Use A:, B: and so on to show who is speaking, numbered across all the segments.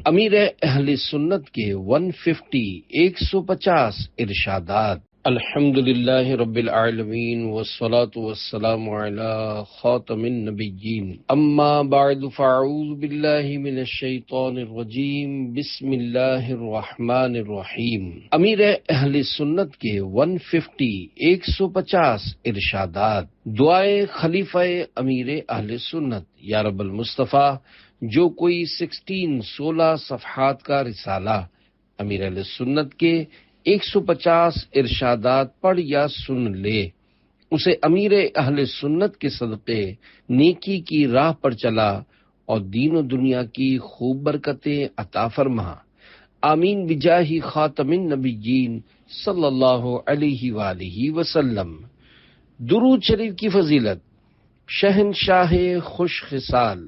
A: امیر اہل سنت کے 150 ارشادات۔ الحمدللہ رب العالمین والصلاة والسلام علی خاتم النبیین، اما بعد فاعوذ باللہ من الشیطان الرجیم، بسم اللہ الرحمن الرحیم۔ امیر اہل سنت کے 150 ارشادات۔ دعائے خلیفہ امیر اہل سنت، یا رب المصطفیٰ، جو کوئی 16 صفحات کا رسالہ امیر اہل سنت کے 150 ارشادات پڑھ یا سن لے، اسے امیر اہل سنت کے صدقے نیکی کی راہ پر چلا اور دین و دنیا کی خوب برکتیں عطا فرما۔ آمین بجاہ خاتم النبیین صلی اللہ علیہ وآلہ وسلم۔ درود شریف کی فضیلت۔ شہنشاہ خوش خصال،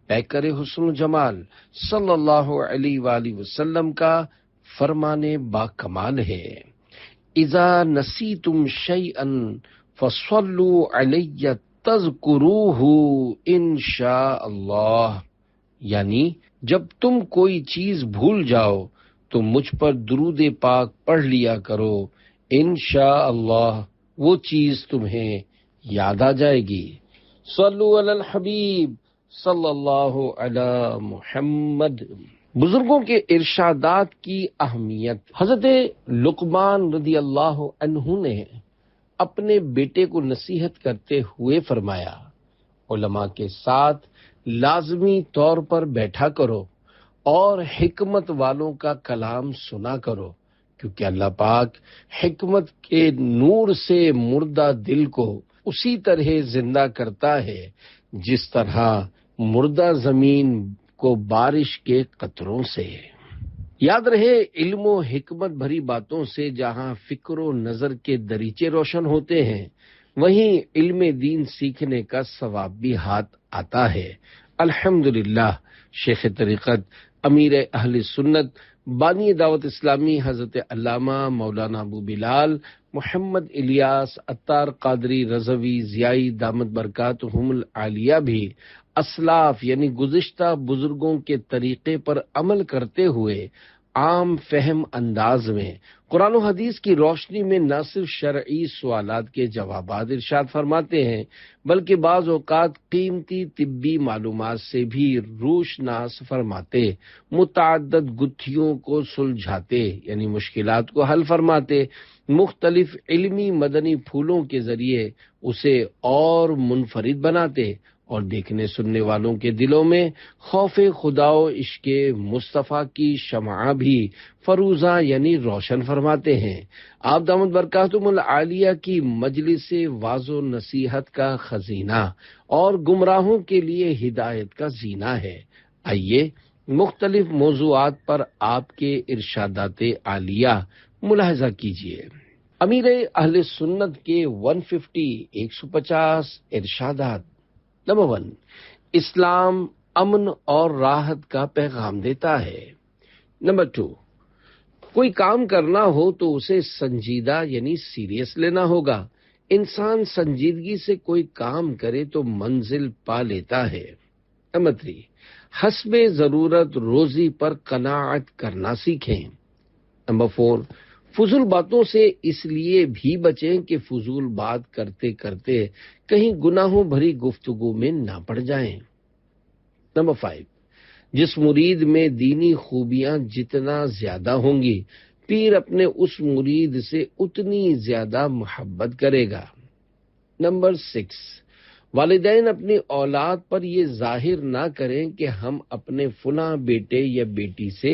A: پیکر حسن و جمال صلی اللہ علیہ وآلہ وسلم کا فرمان با کمال ہے، اذا نسیتم شیئا فصلوا علی تذکروہ انشاء اللہ، یعنی جب تم کوئی چیز بھول جاؤ تو مجھ پر درود پاک پڑھ لیا کرو، انشاء اللہ وہ چیز تمہیں یاد آ جائے گی۔ صلو علی الحبیب صلی اللہ علی محمد۔ بزرگوں کے ارشادات کی اہمیت۔ حضرت لقمان رضی اللہ عنہ نے اپنے بیٹے کو نصیحت کرتے ہوئے فرمایا، علماء کے ساتھ لازمی طور پر بیٹھا کرو اور حکمت والوں کا کلام سنا کرو، کیونکہ اللہ پاک حکمت کے نور سے مردہ دل کو اسی طرح زندہ کرتا ہے جس طرح مردہ زمین کو بارش کے قطروں سے۔ یاد رہے، علم و حکمت بھری باتوں سے جہاں فکر و نظر کے دریچے روشن ہوتے ہیں، وہیں علم دین سیکھنے کا ثواب بھی ہاتھ آتا ہے۔ الحمدللہ، شیخ طریقت امیر اہل سنت بانی دعوت اسلامی حضرت علامہ مولانا ابو بلال محمد الیاس عطار قادری رضوی ضیائی دامت برکاتہم العالیہ بھی اسلاف یعنی گزشتہ بزرگوں کے طریقے پر عمل کرتے ہوئے عام فہم انداز میں قرآن و حدیث کی روشنی میں نہ صرف شرعی سوالات کے جوابات ارشاد فرماتے ہیں، بلکہ بعض اوقات قیمتی طبی معلومات سے بھی روشناس فرماتے، متعدد گتھیوں کو سلجھاتے یعنی مشکلات کو حل فرماتے، مختلف علمی مدنی پھولوں کے ذریعے اسے اور منفرد بناتے اور دیکھنے سننے والوں کے دلوں میں خوف خدا و عشق مصطفیٰ کی شمع بھی فروزہ یعنی روشن فرماتے ہیں۔ آپ دامت برکاتہم العالیہ کی مجلس واعظ و نصیحت کا خزینہ اور گمراہوں کے لیے ہدایت کا زینہ ہے۔ آئیے مختلف موضوعات پر آپ کے ارشادات عالیہ ملاحظہ کیجیے۔ امیر اہل سنت کے 150 ارشادات۔ نمبر 1، اسلام امن اور راحت کا پیغام دیتا ہے۔ نمبر 2، کوئی کام کرنا ہو تو اسے سنجیدہ یعنی سیریس لینا ہوگا۔ انسان سنجیدگی سے کوئی کام کرے تو منزل پا لیتا ہے۔ نمبر 3، حسب ضرورت روزی پر قناعت کرنا سیکھیں۔ نمبر 4، فضول باتوں سے اس لیے بھی بچیں کہ فضول بات کرتے کرتے کہیں گناہوں بھری گفتگو میں نہ پڑ جائیں۔ نمبر 5، جس مرید میں دینی خوبیاں جتنا زیادہ ہوں گی، پیر اپنے اس مرید سے اتنی زیادہ محبت کرے گا۔ نمبر 6، والدین اپنی اولاد پر یہ ظاہر نہ کریں کہ ہم اپنے فلاں بیٹے یا بیٹی سے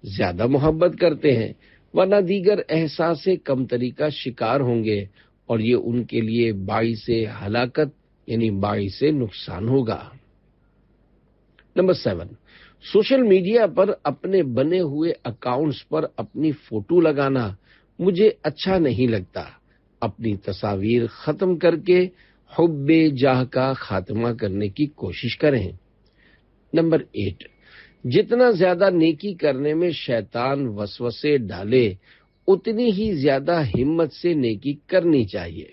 A: زیادہ محبت کرتے ہیں، ورنہ دیگر احساس کمتری کا شکار ہوں گے اور یہ ان کے لیے باعث ہلاکت یعنی باعث نقصان ہوگا۔ نمبر 7، سوشل میڈیا پر اپنے بنے ہوئے اکاؤنٹس پر اپنی فوٹو لگانا مجھے اچھا نہیں لگتا۔ اپنی تصاویر ختم کر کے حب جاہ کا خاتمہ کرنے کی کوشش کریں۔ نمبر 8، جتنا زیادہ نیکی کرنے میں شیطان وسوسے ڈالے، اتنی ہی زیادہ ہمت سے نیکی کرنی چاہیے۔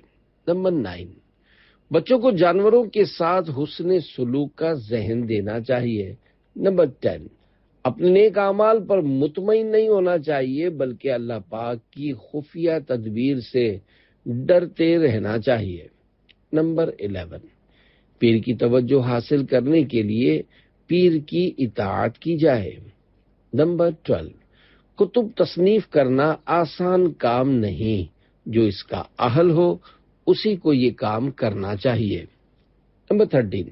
A: نمبر 9، بچوں کو جانوروں کے ساتھ حسن سلوک کا ذہن دینا چاہیے۔ نمبر 10، اپنے نیک اعمال پر مطمئن نہیں ہونا چاہیے بلکہ اللہ پاک کی خفیہ تدبیر سے ڈرتے رہنا چاہیے۔ نمبر 11، پیر کی توجہ حاصل کرنے کے لیے پیر کی اطاعت کی جائے۔ نمبر 12، کتب تصنیف کرنا آسان کام نہیں، جو اس کا اہل ہو اسی کو یہ کام کرنا چاہیے۔ نمبر 13،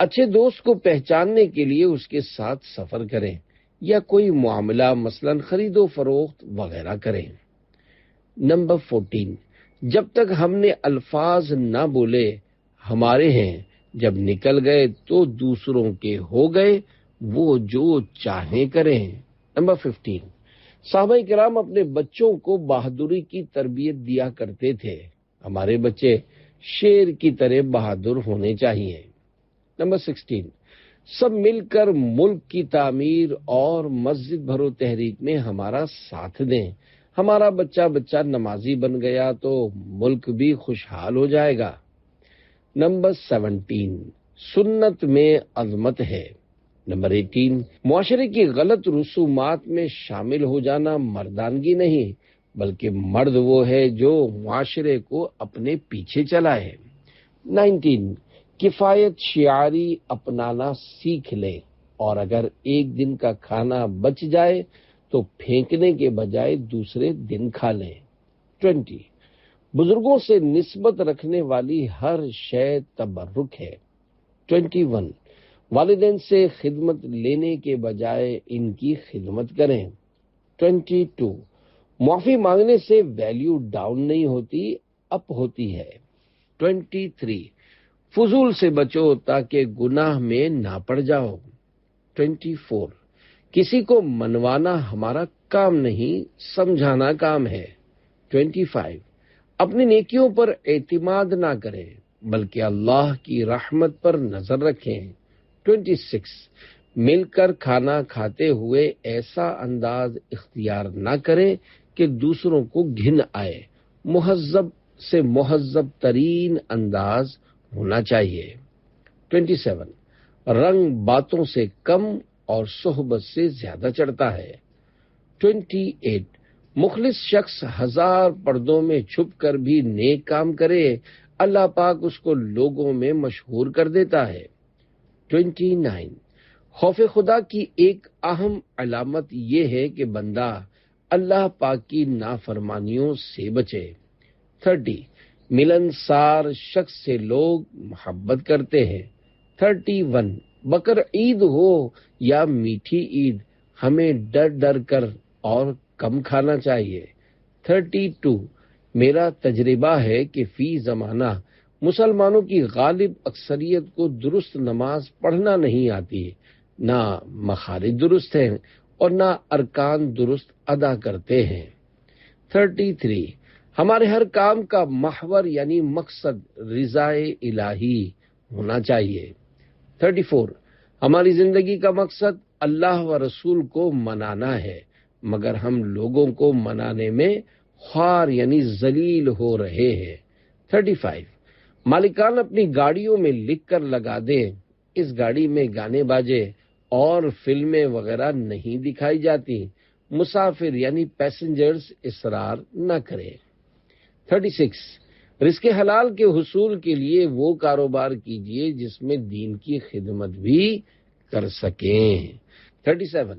A: اچھے دوست کو پہچاننے کے لیے اس کے ساتھ سفر کریں یا کوئی معاملہ مثلا خرید و فروخت وغیرہ کریں۔ نمبر 14، جب تک ہم نے الفاظ نہ بولے ہمارے ہیں، جب نکل گئے تو دوسروں کے ہو گئے، وہ جو چاہیں کریں۔ نمبر 15، صحابہ کرام اپنے بچوں کو بہادری کی تربیت دیا کرتے تھے، ہمارے بچے شیر کی طرح بہادر ہونے چاہیے۔ نمبر 16، سب مل کر ملک کی تعمیر اور مسجد بھرو تحریک میں ہمارا ساتھ دیں، ہمارا بچہ نمازی بن گیا تو ملک بھی خوشحال ہو جائے گا۔ نمبر 17، سنت میں عظمت ہے۔ نمبر 18، معاشرے کی غلط رسومات میں شامل ہو جانا مردانگی نہیں بلکہ مرد وہ ہے جو معاشرے کو اپنے پیچھے چلائے۔ 19، کفایت شعاری اپنانا سیکھ لیں اور اگر ایک دن کا کھانا بچ جائے تو پھینکنے کے بجائے دوسرے دن کھا لیں۔ 20، بزرگوں سے نسبت رکھنے والی ہر شے تبرک ہے۔ 21، والدین سے خدمت لینے کے بجائے ان کی خدمت کریں۔ 22، معافی مانگنے سے ویلیو ڈاؤن نہیں ہوتی، اپ ہوتی ہے۔ 23، فضول سے بچو تاکہ گناہ میں نہ پڑ جاؤ۔ 24، کسی کو منوانا ہمارا کام نہیں، سمجھانا کام ہے۔ 25، اپنی نیکیوں پر اعتماد نہ کریں بلکہ اللہ کی رحمت پر نظر رکھیں۔ 26، مل کر کھانا کھاتے ہوئے ایسا انداز اختیار نہ کریں کہ دوسروں کو گھن آئے، مہذب سے مہذب ترین انداز ہونا چاہیے۔ 27، رنگ باتوں سے کم اور صحبت سے زیادہ چڑھتا ہے۔ 28، مخلص شخص 1000 پردوں میں چھپ کر بھی نیک کام کرے، اللہ پاک اس کو لوگوں میں مشہور کر دیتا ہے۔ 29، خوف خدا کی ایک اہم علامت یہ ہے کہ بندہ اللہ پاک کی نافرمانیوں سے بچے۔ 30، ملنسار شخص سے لوگ محبت کرتے ہیں۔ 31، بقر عید ہو یا میٹھی عید ہمیں ڈر ڈر کر اور کم کھانا چاہیے۔ 32، میرا تجربہ ہے کہ فی زمانہ مسلمانوں کی غالب اکثریت کو درست نماز پڑھنا نہیں آتی، نہ مخارج درست ہیں اور نہ ارکان درست ادا کرتے ہیں۔ 33، ہمارے ہر کام کا محور یعنی مقصد رضائے الہی ہونا چاہیے۔ 34، ہماری زندگی کا مقصد اللہ و رسول کو منانا ہے مگر ہم لوگوں کو منانے میں خوار یعنی ذلیل ہو رہے ہیں۔ 35، مالکان اپنی گاڑیوں میں لکھ کر لگا دیں اس گاڑی میں گانے باجے اور فلمیں وغیرہ نہیں دکھائی جاتی، مسافر یعنی پیسنجرز اصرار نہ کریں۔ 36، رزق حلال کے حصول کے لیے وہ کاروبار کیجیے جس میں دین کی خدمت بھی کر سکیں۔ 37،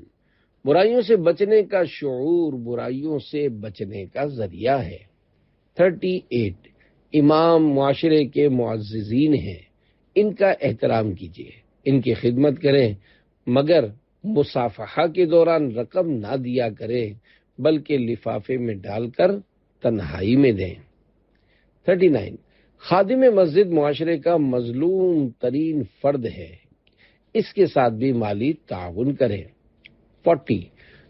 A: برائیوں سے بچنے کا شعور برائیوں سے بچنے کا ذریعہ ہے۔ 38، امام معاشرے کے معززین ہیں، ان کا احترام کیجیے، ان کی خدمت کریں مگر مصافحہ کے دوران رقم نہ دیا کریں بلکہ لفافے میں ڈال کر تنہائی میں دیں۔ 39، خادم مسجد معاشرے کا مظلوم ترین فرد ہے، اس کے ساتھ بھی مالی تعاون کریں۔ 40،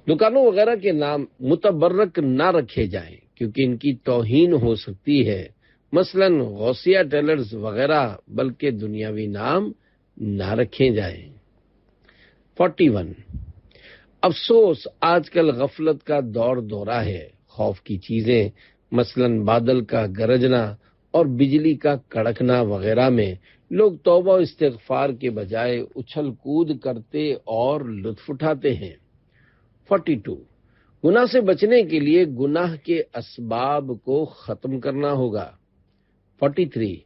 A: دکانوں وغیرہ کے نام متبرک نہ رکھے جائیں کیونکہ ان کی توہین ہو سکتی ہے، مثلا غوثیہ ٹیلرز وغیرہ، بلکہ دنیاوی نام نہ رکھے جائیں۔ 41، افسوس آج کل غفلت کا دور دورہ ہے، خوف کی چیزیں مثلا بادل کا گرجنا اور بجلی کا کڑکنا وغیرہ میں لوگ توبہ و استغفار کے بجائے اچھل کود کرتے اور لطف اٹھاتے ہیں۔ 42 گناہ سے بچنے کے لیے گناہ کے اسباب کو ختم کرنا ہوگا۔ 43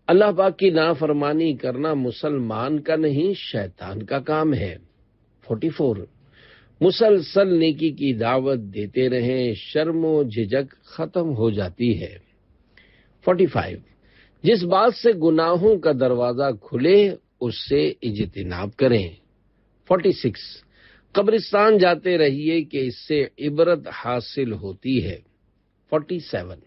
A: اللہ پاک کی نافرمانی کرنا مسلمان کا نہیں شیطان کا کام ہے۔ 44 مسلسل نیکی کی دعوت دیتے رہیں، شرم و جھجک ختم ہو جاتی ہے۔ 45 جس بات سے گناہوں کا دروازہ کھلے اس سے اجتناب کریں۔ 46 قبرستان جاتے رہیے کہ اس سے عبرت حاصل ہوتی ہے۔ 47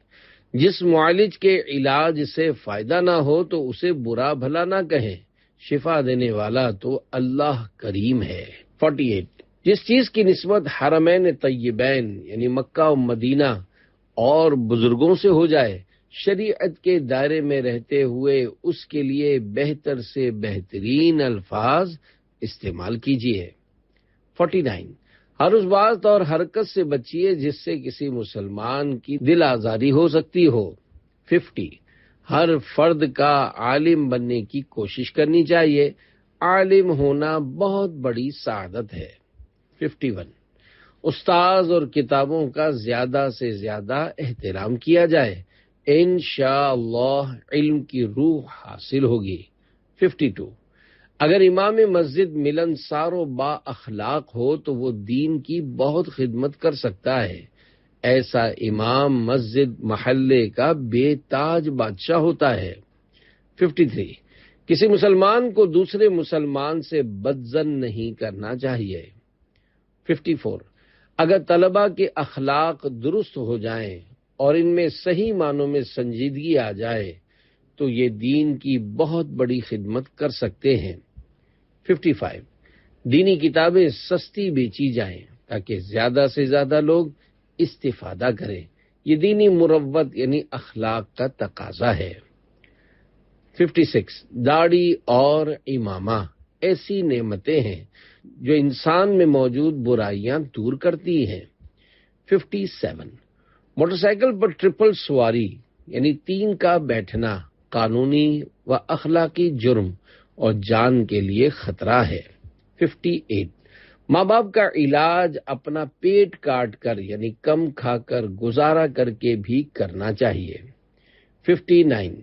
A: جس معالج کے علاج سے فائدہ نہ ہو تو اسے برا بھلا نہ کہیں، شفا دینے والا تو اللہ کریم ہے۔ 48 جس چیز کی نسبت حرمین طیبین یعنی مکہ و مدینہ اور بزرگوں سے ہو جائے، شریعت کے دائرے میں رہتے ہوئے اس کے لیے بہتر سے بہترین الفاظ استعمال کیجیے۔ 49 ہر اس بات اور حرکت سے بچیے جس سے کسی مسلمان کی دل آزاری ہو سکتی ہو۔ 50 ہر فرد کا عالم بننے کی کوشش کرنی چاہیے، عالم ہونا بہت بڑی سعادت ہے۔ 51 استاذ اور کتابوں کا زیادہ سے زیادہ احترام کیا جائے، انشاءاللہ علم کی روح حاصل ہوگی۔ 52 اگر امام مسجد ملنسار و با اخلاق ہو تو وہ دین کی بہت خدمت کر سکتا ہے، ایسا امام مسجد محلے کا بے تاج بادشاہ ہوتا ہے۔ 53 کسی مسلمان کو دوسرے مسلمان سے بدظن نہیں کرنا چاہیے۔ 54 اگر طلباء کے اخلاق درست ہو جائیں اور ان میں صحیح معنوں میں سنجیدگی آ جائے تو یہ دین کی بہت بڑی خدمت کر سکتے ہیں۔ 55 دینی کتابیں سستی بیچی جائیں تاکہ زیادہ سے زیادہ لوگ استفادہ کریں، یہ دینی مروت یعنی اخلاق کا تقاضا ہے۔ 56 داڑھی اور امامہ ایسی نعمتیں ہیں جو انسان میں موجود برائیاں دور کرتی ہیں۔ 57 موٹر سائیکل پر ٹرپل سواری یعنی 3 کا بیٹھنا قانونی و اخلاقی جرم اور جان کے لیے خطرہ ہے۔ 58 ماں باپ کا علاج اپنا پیٹ کاٹ کر یعنی کم کھا کر گزارا کر کے بھی کرنا چاہیے۔ 59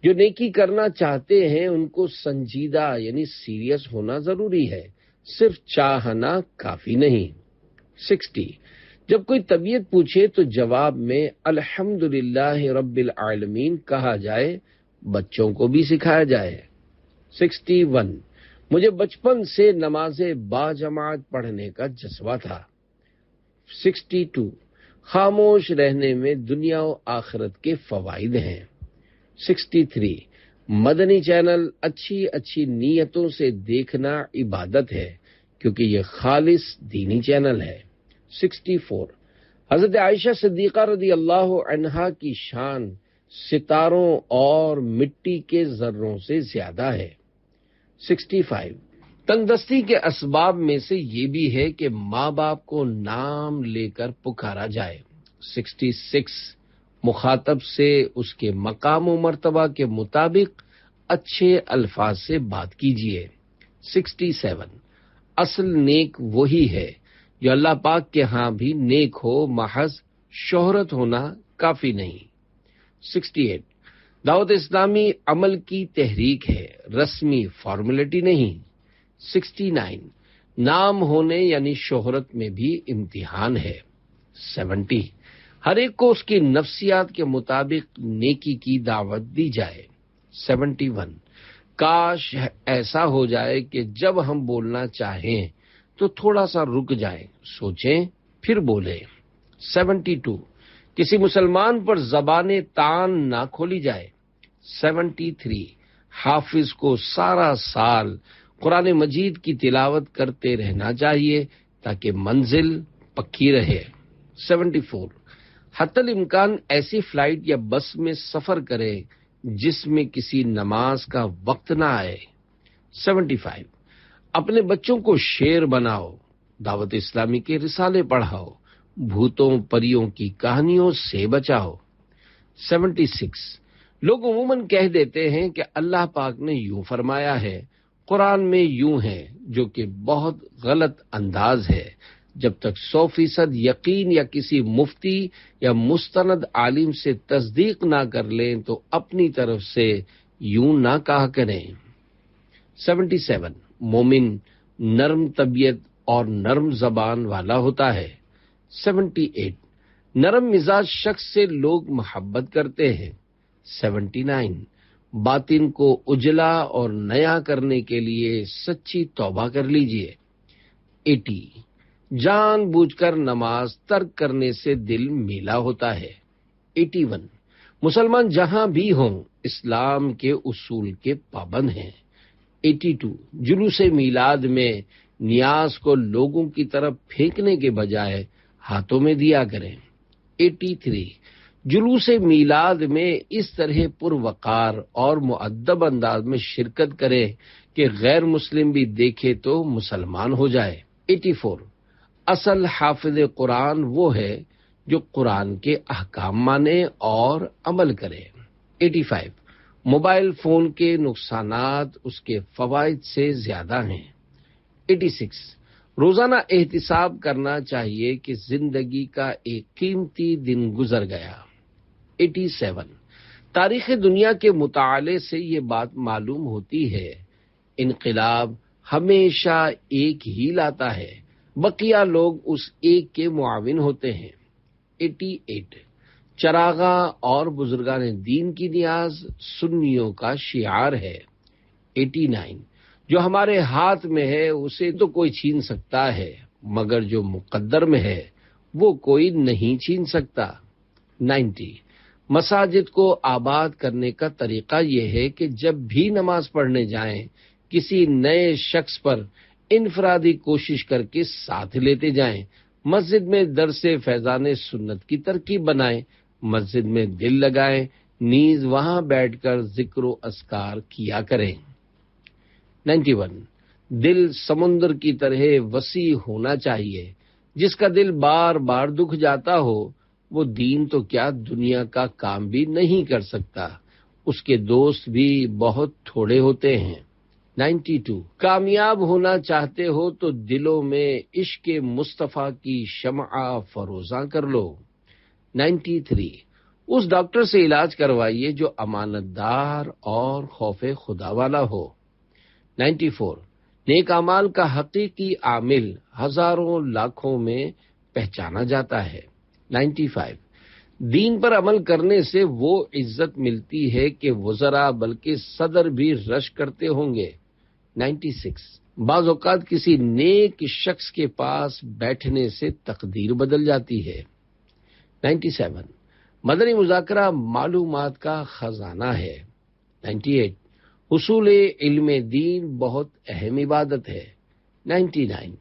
A: جو نیکی کرنا چاہتے ہیں ان کو سنجیدہ یعنی سیریس ہونا ضروری ہے، صرف چاہنا کافی نہیں۔ 60 جب کوئی طبیعت پوچھے تو جواب میں الحمدللہ رب العالمین کہا جائے، بچوں کو بھی سکھایا جائے۔ 61 مجھے بچپن سے نماز باجماعت پڑھنے کا جذبہ تھا۔ 62 خاموش رہنے میں دنیا و آخرت کے فوائد ہیں۔ 63 مدنی چینل اچھی نیتوں سے دیکھنا عبادت ہے کیونکہ یہ خالص دینی چینل ہے۔ 64 حضرت عائشہ صدیقہ رضی اللہ عنہا کی شان ستاروں اور مٹی کے ذروں سے زیادہ ہے۔ 65 تندرستی کے اسباب میں سے یہ بھی ہے کہ ماں باپ کو نام لے کر پکارا جائے۔ 66 مخاطب سے اس کے مقام و مرتبہ کے مطابق اچھے الفاظ سے بات کیجیے۔ 67 اصل نیک وہی ہے جو اللہ پاک کے ہاں بھی نیک ہو، محض شہرت ہونا کافی نہیں۔ 68 دعوت اسلامی عمل کی تحریک ہے، رسمی فارمیلٹی نہیں۔ 69 نام ہونے یعنی شہرت میں بھی امتحان ہے۔ 70 ہر ایک کو اس کی نفسیات کے مطابق نیکی کی دعوت دی جائے۔ 71 کاش ایسا ہو جائے کہ جب ہم بولنا چاہیں تو تھوڑا سا رک جائیں، سوچیں پھر بولیں۔ 72 کسی مسلمان پر زبان تان نہ کھولی جائے۔ 73 حافظ کو سارا سال قرآن مجید کی تلاوت کرتے رہنا چاہیے تاکہ منزل پکی رہے۔ 74 حتی الامکان ایسی فلائٹ یا بس میں سفر کرے جس میں کسی نماز کا وقت نہ آئے۔ 75 اپنے بچوں کو شیر بناؤ، دعوت اسلامی کے رسالے پڑھاؤ، بھوتوں پریوں کی کہانیوں سے بچاؤ۔ 76 لوگ عموماً کہہ دیتے ہیں کہ اللہ پاک نے یوں فرمایا ہے، قرآن میں یوں ہے، جو کہ بہت غلط انداز ہے۔ جب تک 100% یقین یا کسی مفتی یا مستند عالم سے تصدیق نہ کر لیں تو اپنی طرف سے یوں نہ کہا کریں۔ 77 مومن نرم طبیعت اور نرم زبان والا ہوتا ہے۔ 78 نرم مزاج شخص سے لوگ محبت کرتے ہیں۔ 79 باطن کو اجلا اور نیا کرنے کے لیے سچی توبہ کر لیجئے۔ 80 جان بوجھ کر نماز ترک کرنے سے دل میلا ہوتا ہے۔ 81 مسلمان جہاں بھی ہوں اسلام کے اصول کے پابند ہیں۔ 82 جلوس میلاد میں نیاز کو لوگوں کی طرف پھینکنے کے بجائے ہاتھوں میں دیا کریں۔ 83 جلوس میلاد میں اس طرح پروقار اور مؤدب انداز میں شرکت کرے کہ غیر مسلم بھی دیکھے تو مسلمان ہو جائے۔ 84 اصل حافظ قرآن وہ ہے جو قرآن کے احکام مانے اور عمل کرے۔ 85 موبائل فون کے نقصانات اس کے فوائد سے زیادہ ہیں۔ 86 روزانہ احتساب کرنا چاہیے کہ زندگی کا ایک قیمتی دن گزر گیا۔ 87 تاریخ دنیا کے مطالعے سے یہ بات معلوم ہوتی ہے، انقلاب ہمیشہ ایک ہی لاتا ہے، بقیہ لوگ اس ایک کے معاون ہوتے ہیں۔ 88 چراغاں اور بزرگان دین کی نیاز سنیوں کا شعار ہے۔ 89 جو ہمارے ہاتھ میں ہے اسے تو کوئی چھین سکتا ہے، مگر جو مقدر میں ہے وہ کوئی نہیں چھین سکتا۔ 90 مساجد کو آباد کرنے کا طریقہ یہ ہے کہ جب بھی نماز پڑھنے جائیں کسی نئے شخص پر انفرادی کوشش کر کے ساتھ لیتے جائیں، مسجد میں درس فیضان سنت کی ترکیب بنائیں، مسجد میں دل لگائیں، نیز وہاں بیٹھ کر ذکر و اذکار کیا کریں۔ 91 دل سمندر کی طرح وسیع ہونا چاہیے، جس کا دل بار بار دکھ جاتا ہو وہ دین تو کیا دنیا کا کام بھی نہیں کر سکتا، اس کے دوست بھی بہت تھوڑے ہوتے ہیں۔ 92 کامیاب ہونا چاہتے ہو تو دلوں میں عشق مصطفیٰ کی شمع فروزاں کر لو۔ 93 اس ڈاکٹر سے علاج کروائیے جو امانت دار اور خوف خدا والا ہو۔ 94 نیک اعمال کا حقیقی عامل ہزاروں لاکھوں میں پہچانا جاتا ہے۔ 95 دین پر عمل کرنے سے وہ عزت ملتی ہے کہ وزراء بلکہ صدر بھی رش کرتے ہوں گے۔ 96 بعض اوقات کسی نیک شخص کے پاس بیٹھنے سے تقدیر بدل جاتی ہے۔ 97 مدنی مذاکرہ معلومات کا خزانہ ہے۔ 98 حصول علم دین بہت اہم عبادت ہے۔ 99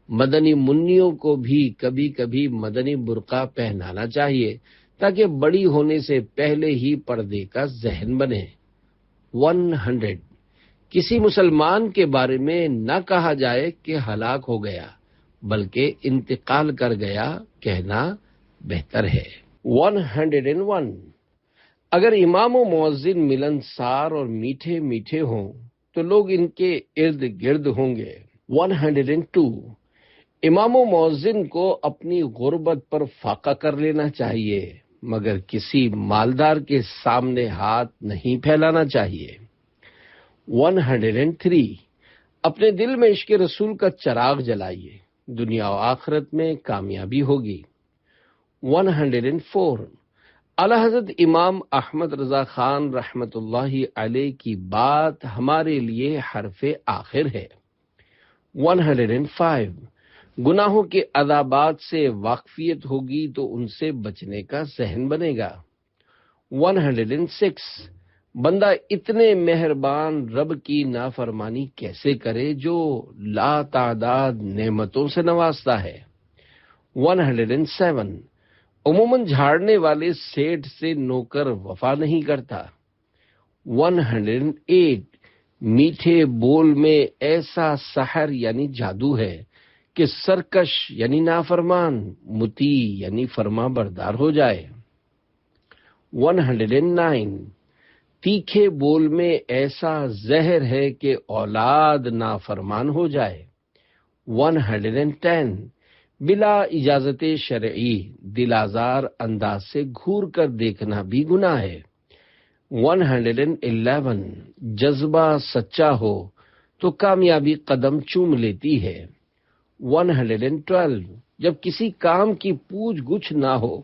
A: مدنی منیوں کو بھی کبھی کبھی مدنی برقع پہنانا چاہیے تاکہ بڑی ہونے سے پہلے ہی پردے کا ذہن بنے۔ 100 کسی مسلمان کے بارے میں نہ کہا جائے کہ ہلاک ہو گیا، بلکہ انتقال کر گیا کہنا بہتر ہے۔ 101 اگر امام و مؤذن ملنسار اور میٹھے میٹھے ہوں تو لوگ ان کے ارد گرد ہوں گے۔ 102 امام و مؤذن کو اپنی غربت پر فاقہ کر لینا چاہیے، مگر کسی مالدار کے سامنے ہاتھ نہیں پھیلانا چاہیے۔ 103 اپنے دل میں عشق رسول کا چراغ جلائیے، دنیا و آخرت میں کامیابی ہوگی۔ 104 اعلی حضرت امام احمد رضا خان رحمۃ اللہ علیہ کی بات ہمارے لیے حرف آخر ہے۔ 105 گناہوں کے عذابات سے واقفیت ہوگی تو ان سے بچنے کا ذہن بنے گا۔ 106 بندہ اتنے مہربان رب کی نافرمانی کیسے کرے جو لا تعداد نعمتوں سے نوازتا ہے۔ 107 عموماً جھاڑنے والے سیٹھ سے نوکر وفا نہیں کرتا۔ 108 میٹھے بول میں ایسا سحر یعنی جادو ہے کہ سرکش یعنی نافرمان مطیع یعنی فرما بردار ہو جائے۔ 109 تیکھے بول میں ایسا زہر ہے کہ اولاد نافرمان ہو جائے۔ 110 بلا اجازت شرعی دل آزار انداز سے گھور کر دیکھنا بھی گناہ ہے۔ 111 جذبہ سچا ہو تو کامیابی قدم چوم لیتی ہے۔ 112 جب کسی کام کی پوچھ گچھ نہ ہو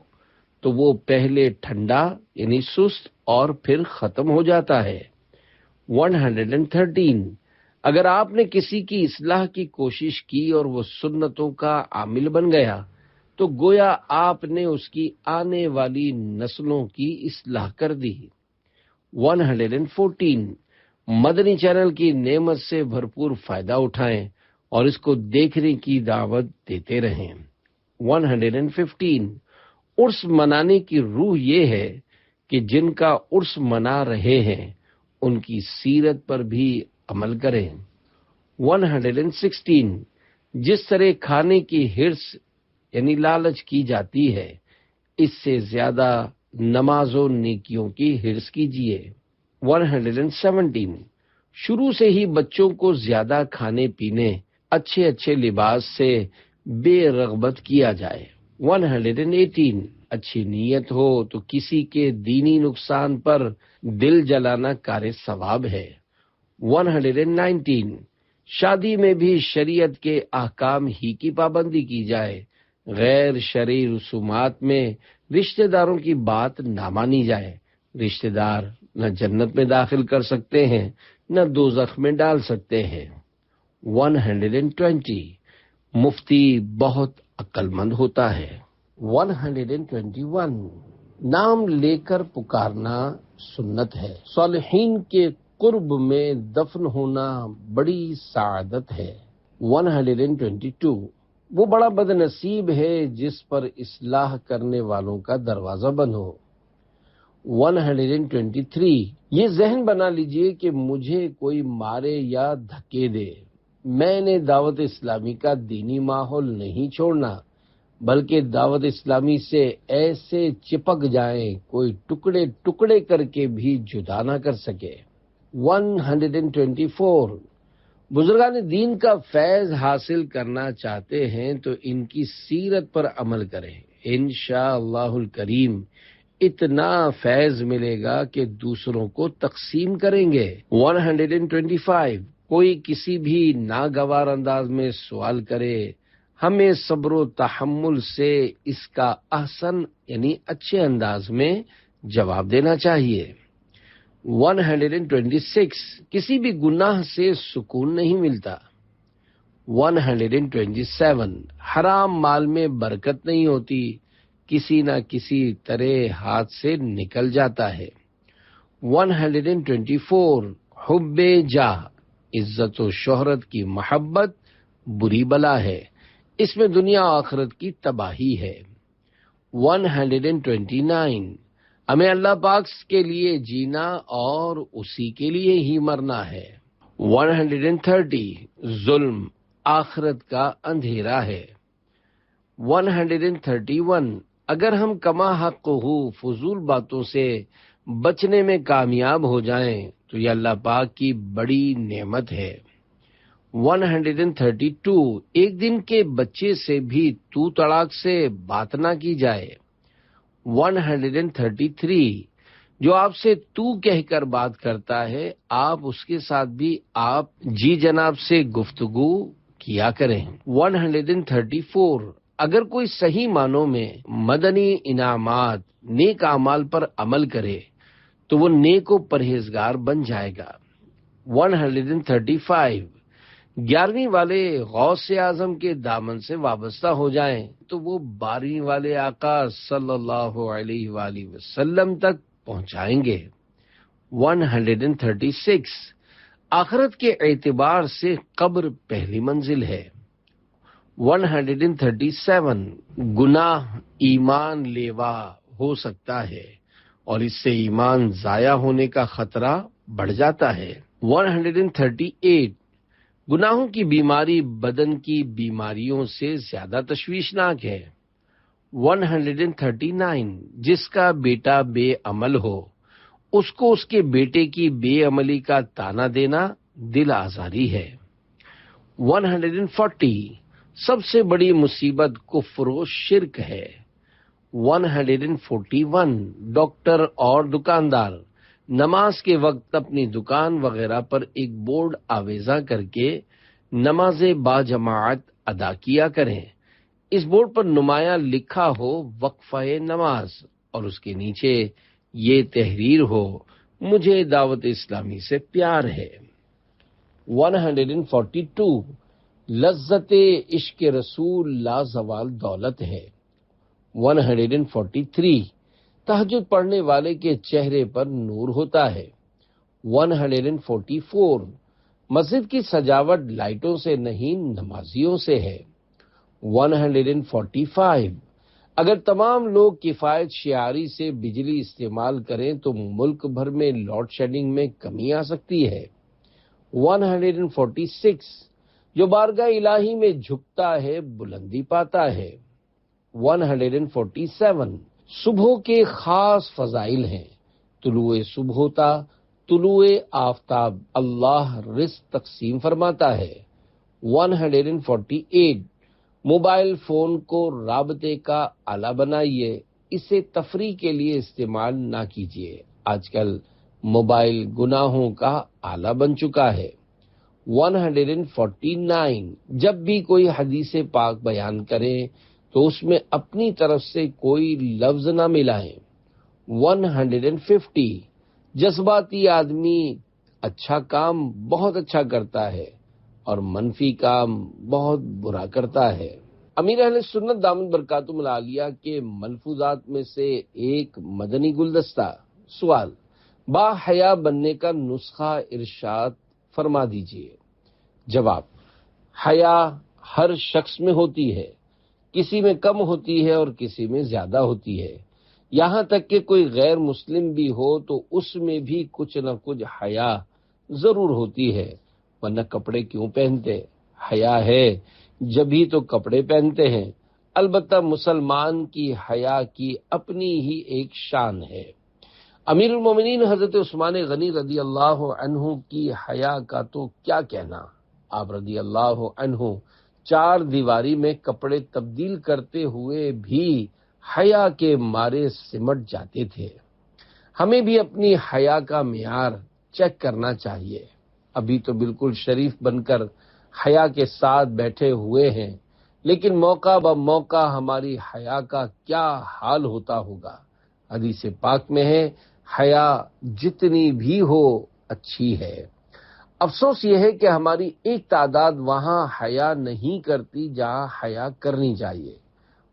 A: تو وہ پہلے ٹھنڈا یعنی سست اور پھر ختم ہو جاتا ہے۔ 113 اگر آپ نے کسی کی اصلاح کی کوشش کی اور وہ سنتوں کا عامل بن گیا تو گویا آپ نے اس کی آنے والی نسلوں کی اصلاح کر دی۔ 114 مدنی چینل کی نعمت سے بھرپور فائدہ اٹھائیں اور اس کو دیکھنے کی دعوت دیتے رہیں۔ 115 عرس منانے کی روح یہ ہے کہ جن کا عرس منا رہے ہیں ان کی سیرت پر بھی عمل کریں۔ 116 جس طرح کھانے کی ہرس یعنی لالچ کی جاتی ہے اس سے زیادہ نماز و نیکیوں کی ہرس کیجیے۔ 117 شروع سے ہی بچوں کو زیادہ کھانے پینے، اچھے اچھے لباس سے بے رغبت کیا جائے۔ 118 اچھی نیت ہو تو کسی کے دینی نقصان پر دل جلانا کار ثواب ہے۔ 119 شادی میں بھی شریعت کے احکام ہی کی پابندی کی جائے، غیر شرعی رسومات میں رشتہ داروں کی بات نہ مانی جائے۔ رشتہ دار نہ جنت میں داخل کر سکتے ہیں نہ دوزخ میں ڈال سکتے ہیں۔ 120 مفتی بہت عقل مند ہوتا ہے۔ 121 نام لے کر پکارنا سنت ہے۔ صالحین کے قرب میں دفن ہونا بڑی سعادت ہے۔ 122 وہ بڑا بد نصیب ہے جس پر اصلاح کرنے والوں کا دروازہ بند ہو۔ 123 یہ ذہن بنا لیجئے کہ مجھے کوئی مارے یا دھکے دے، میں نے دعوت اسلامی کا دینی ماحول نہیں چھوڑنا، بلکہ دعوت اسلامی سے ایسے چپک جائیں کوئی ٹکڑے ٹکڑے کر کے بھی جدا نہ کر سکے۔ 124 بزرگان دین کا فیض حاصل کرنا چاہتے ہیں تو ان کی سیرت پر عمل کریں، انشاءاللہ الکریم اتنا فیض ملے گا کہ دوسروں کو تقسیم کریں گے۔ 125 کوئی کسی بھی ناگوار انداز میں سوال کرے، ہمیں صبر و تحمل سے اس کا احسن یعنی اچھے انداز میں جواب دینا چاہیے۔ 126 کسی بھی گناہ سے سکون نہیں ملتا۔ 127 حرام مال میں برکت نہیں ہوتی، کسی نہ کسی طرح ہاتھ سے نکل جاتا ہے۔ 124 حب جاہ عزت و شہرت کی محبت بری بلا ہے، اس میں دنیا و آخرت کی تباہی ہے۔ 129 ہمیں اللہ پاک کے لیے جینا اور اسی کے لیے ہی مرنا ہے۔ 130 ظلم آخرت کا اندھیرا ہے۔ 131 اگر ہم کما حق ہو فضول باتوں سے بچنے میں کامیاب ہو جائیں تو یہ اللہ پاک کی بڑی نعمت ہے۔ 132 ایک دن کے بچے سے بھی تو تڑاک سے بات نہ کی جائے۔ 133 جو آپ سے تو کہہ کر بات کرتا ہے آپ اس کے ساتھ بھی آپ جی جناب سے گفتگو کیا کریں۔ 134 اگر کوئی صحیح معنوں میں مدنی انعامات نیک اعمال پر عمل کرے تو وہ نیک و پرہیزگار بن جائے گا۔ 135 11ویں والے غوث اعظم کے دامن سے وابستہ ہو جائیں تو وہ 12ویں والے آقا صلی اللہ علیہ وآلہ وسلم تک پہنچائیں گے۔ 136 آخرت کے اعتبار سے قبر پہلی منزل ہے۔ 137 گناہ ایمان لیوا ہو سکتا ہے اور اس سے ایمان ضائع ہونے کا خطرہ بڑھ جاتا ہے۔ 138 گناہوں کی بیماری بدن کی بیماریوں سے زیادہ تشویشناک ہے۔ 139 جس کا بیٹا بے عمل ہو اس کو اس کے بیٹے کی بے عملی کا تانا دینا دل آزاری ہے۔ 140 سب سے بڑی مصیبت کفر و شرک ہے۔ 141 ڈاکٹر اور دکاندار نماز کے وقت اپنی دکان وغیرہ پر ایک بورڈ آویزاں کر کے نماز با جماعت ادا کیا کریں۔ اس بورڈ پر نمایاں لکھا ہو وقفہ نماز اور اس کے نیچے یہ تحریر ہو مجھے دعوت اسلامی سے پیار ہے۔ 142 لذت عشق رسول لازوال دولت ہے۔ 143 تہجد پڑھنے والے کے چہرے پر نور ہوتا ہے۔ 144 مسجد کی سجاوٹ لائٹوں سے نہیں نمازیوں سے ہے۔ 145 اگر تمام لوگ کفایت شعاری سے بجلی استعمال کریں تو ملک بھر میں لوڈ شیڈنگ میں کمی آ سکتی ہے۔ 146 جو بارگاہ الہی میں جھکتا ہے بلندی پاتا ہے۔ 147 صبح کے خاص فضائل ہیں۔ طلوع صبح ہوتا، طلوع آفتاب اللہ رزق تقسیم فرماتا ہے۔ 148 موبائل فون کو رابطے کا آلہ بنائیے، اسے تفریح کے لیے استعمال نہ کیجیے۔ آج کل موبائل گناہوں کا آلہ بن چکا ہے۔ 149 جب بھی کوئی حدیث پاک بیان کرے تو اس میں اپنی طرف سے کوئی لفظ نہ ملائیں۔ 150 جذباتی آدمی اچھا کام بہت اچھا کرتا ہے اور منفی کام بہت برا کرتا ہے۔ امیر اہل سنت دامن برکاتہم العالیہ کے ملفوظات میں سے ایک مدنی گلدستہ۔ سوال: با حیا بننے کا نسخہ ارشاد فرما دیجیے۔ جواب: حیا ہر شخص میں ہوتی ہے، کسی میں کم ہوتی ہے اور کسی میں زیادہ ہوتی ہے، یہاں تک کہ کوئی غیر مسلم بھی ہو تو اس میں بھی کچھ نہ کچھ حیا ضرور ہوتی ہے، ورنہ کپڑے کیوں پہنتے؟ حیا ہے جبھی تو کپڑے پہنتے ہیں۔ البتہ مسلمان کی حیا کی اپنی ہی ایک شان ہے۔ امیر المومنین حضرت عثمان غنی رضی اللہ عنہ کی حیا کا تو کیا کہنا۔ آپ رضی اللہ عنہ 4 دیواری میں کپڑے تبدیل کرتے ہوئے بھی حیا کے مارے سمٹ جاتے تھے۔ ہمیں بھی اپنی حیا کا معیار چیک کرنا چاہیے۔ ابھی تو بالکل شریف بن کر حیا کے ساتھ بیٹھے ہوئے ہیں، لیکن موقع بہ موقع ہماری حیا کا کیا حال ہوتا ہوگا۔ حدیث پاک میں ہے حیا جتنی بھی ہو اچھی ہے۔ افسوس یہ ہے کہ ہماری ایک تعداد وہاں حیا نہیں کرتی جہاں حیا کرنی چاہیے،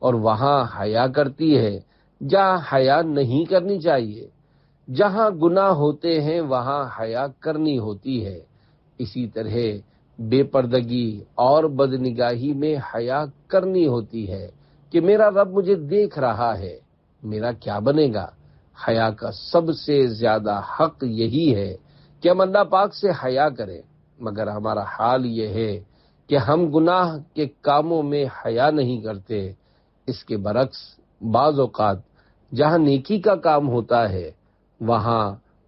A: اور وہاں حیا کرتی ہے جہاں حیا نہیں کرنی چاہیے۔ جہاں گناہ ہوتے ہیں وہاں حیا کرنی ہوتی ہے۔ اسی طرح بے پردگی اور بدنگاہی میں حیا کرنی ہوتی ہے کہ میرا رب مجھے دیکھ رہا ہے، میرا کیا بنے گا۔ حیا کا سب سے زیادہ حق یہی ہے کہ ہم اللہ پاک سے حیا کریں، مگر ہمارا حال یہ ہے کہ ہم گناہ کے کاموں میں حیا نہیں کرتے۔ اس کے برعکس بعض اوقات جہاں نیکی کا کام ہوتا ہے وہاں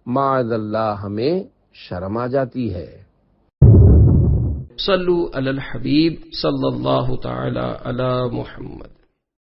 A: معاذ اللہ ہمیں شرم آ جاتی ہے۔ صلو علی الحبیب صلی اللہ تعالی علی محمد۔